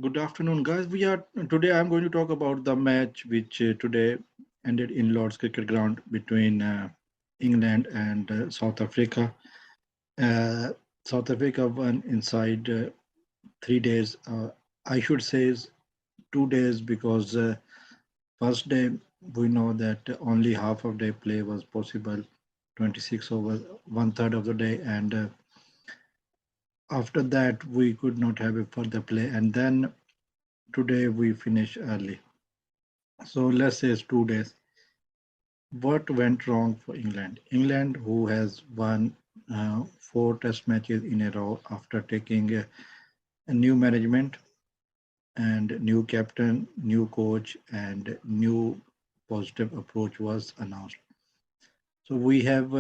Good afternoon, guys. We are today. I'm going to talk about the match which today ended in Lord's Cricket Ground between England and South Africa. Uh, South Africa won inside 3 days. I should say is 2 days because first day we know that only half of day play was possible, 26 over one third of the day, and after that we could not have a further play. And then today we finish early. So let's say it's 2 days. What went wrong for England? England, who has won four test matches in a row after taking a new management and new captain, new coach, and new positive approach was announced. So we have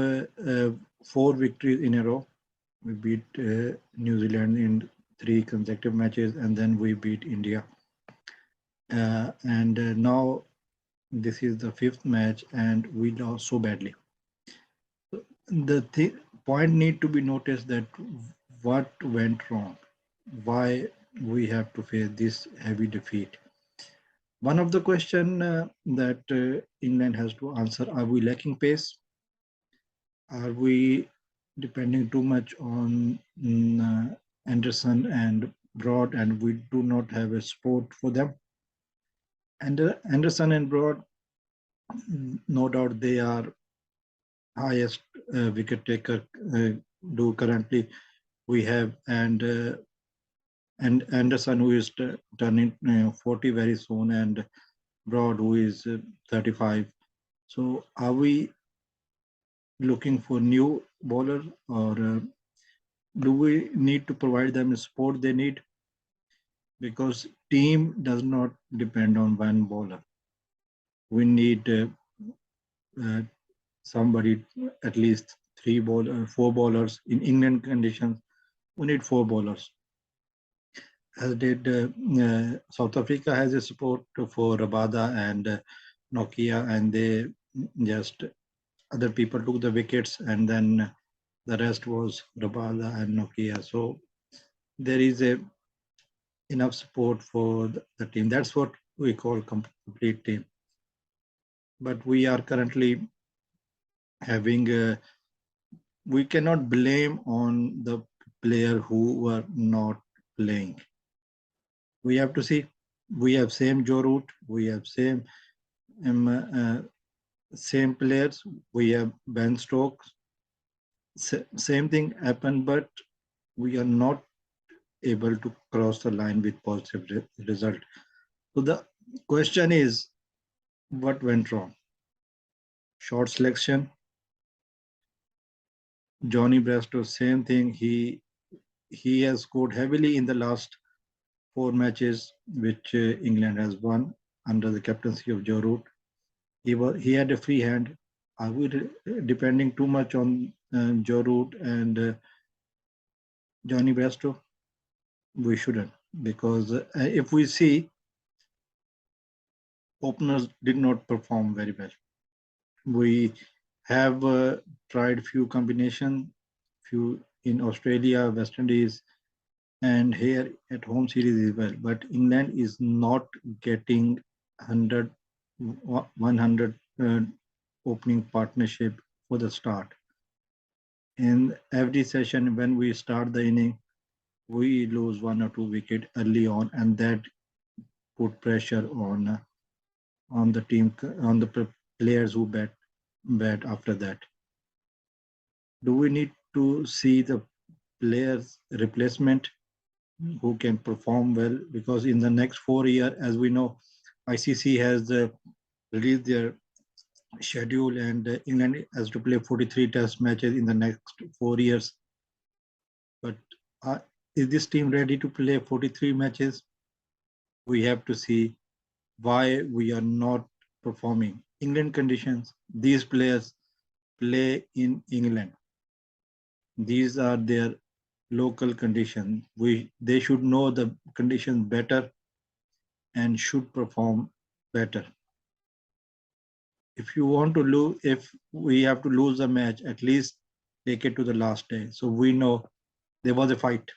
four victories in a row. We beat New Zealand in three consecutive matches, and then we beat India. And now this is the fifth match, and we lost so badly. The point need to be noticed that what went wrong, why we have to face this heavy defeat. One of the question that England has to answer: Are we lacking pace? Are we depending too much on Anderson and Broad, and we do not have a support for them? And Anderson and Broad, no doubt, they are highest wicket taker do currently we have, and Anderson, who is turning 40 very soon, and Broad, who is 35. So are we looking for new bowler, or do we need to provide them the support they need? Because team does not depend on one bowler. We need uh, somebody, at least four bowlers in England conditions. We need four bowlers. As did South Africa has a support for Rabada and Nokia, and they just other people took the wickets, and then the rest was Rabada and Nokia. So there is a enough support for the team. That's what we call complete team. But we are currently having we cannot blame on the player who were not playing. We have to see. We have same Joe Root. We have um, uh, same players. We have Ben Stokes. Same thing happened, but we are not able to cross the line with positive result. So the question is, what went wrong? Short selection. Johnny Bairstow, same thing. He has scored heavily in the last four matches which England has won under the captaincy of Joe Root. He had a free hand. Are we depending too much on Joe Root and Johnny Bairstow? We shouldn't, because if we see, openers did not perform very well. We have tried few combination, few in Australia, West Indies, and here at home series as well. But England is not getting 100 opening partnership for the start. In every session, when we start the inning, we lose one or two wicket early on, and that put pressure on the team, on the players who bat after that. Do we need to see the players replacement who can perform well? Because in the next 4 years, as we know, ICC has released their schedule, and England has to play 43 test matches in the next 4 years. But uh, is this team ready to play 43 matches? We have to see why we are not performing. England conditions, these players play in England. These are their local conditions. They should know the conditions better and should perform better. If you want to lose, if we have to lose a match, at least take it to the last day. So we know there was a fight,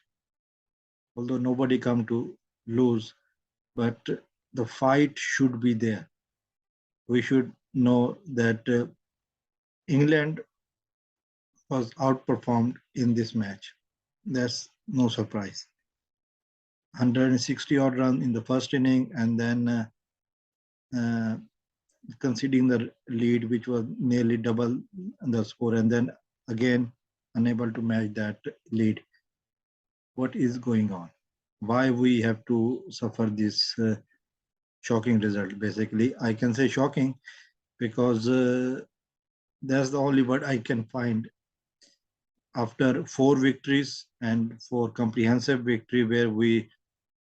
although nobody come to lose, but the fight should be there. We should know that England was outperformed in this match. That's no surprise. 160 odd run in the first inning, and then uh, conceding the lead, which was nearly double the score, and then again unable to match that lead. What is going on? Why we have to suffer this shocking result? Basically, I can say shocking because that's the only word I can find. After 4 victories and 4 comprehensive victory where we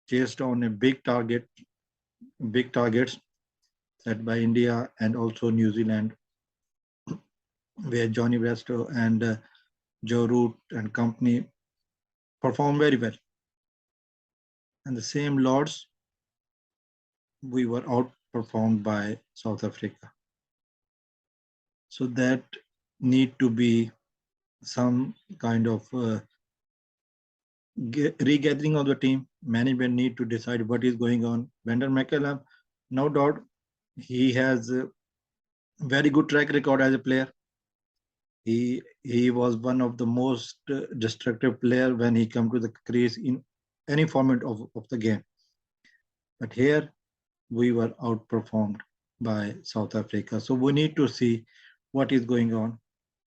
chased on a big targets set by India and also New Zealand, where Johnny Bairstow and Joe Root and company performed very well. And the same Lords, we were outperformed by South Africa. So that need to be some kind of regathering of the team. Management need to decide what is going on. Brendan McCullum, no doubt, he has a very good track record as a player. He was one of the most destructive player when he come to the crease in any format of the game. But here we were outperformed by South Africa. So we need to see what is going on.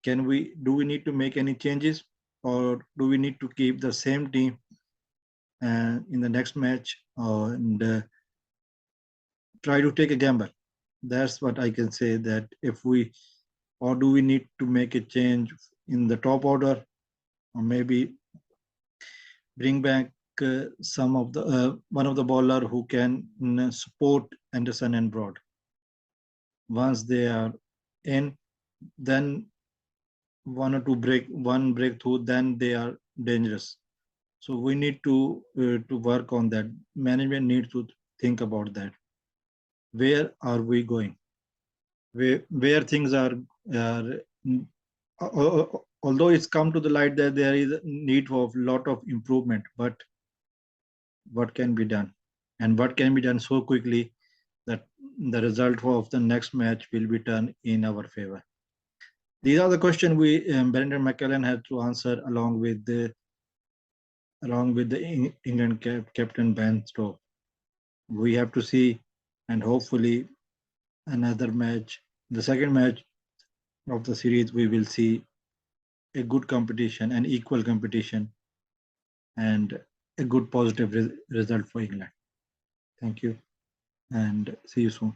Do we need to make any changes, or do we need to keep the same team in the next match and try to take a gamble? That's what I can say, that if we, or do we need to make a change in the top order, or maybe bring back some of the one of the bowler who can support Anderson and Broad. Once they are in, then one or two breakthrough, then they are dangerous. So we need to work on that. Management needs to think about that. Where are we going? Where things are although it's come to the light that there is a need for a lot of improvement, but what can be done, and what can be done so quickly that the result of the next match will be turned in our favor? These are the questions Brendan McCullum had to answer along with the England captain Ben Stokes. We have to see, and hopefully another match, the second match of the series, we will see a good competition, an equal competition, and a good positive result for England. Thank you, and see you soon.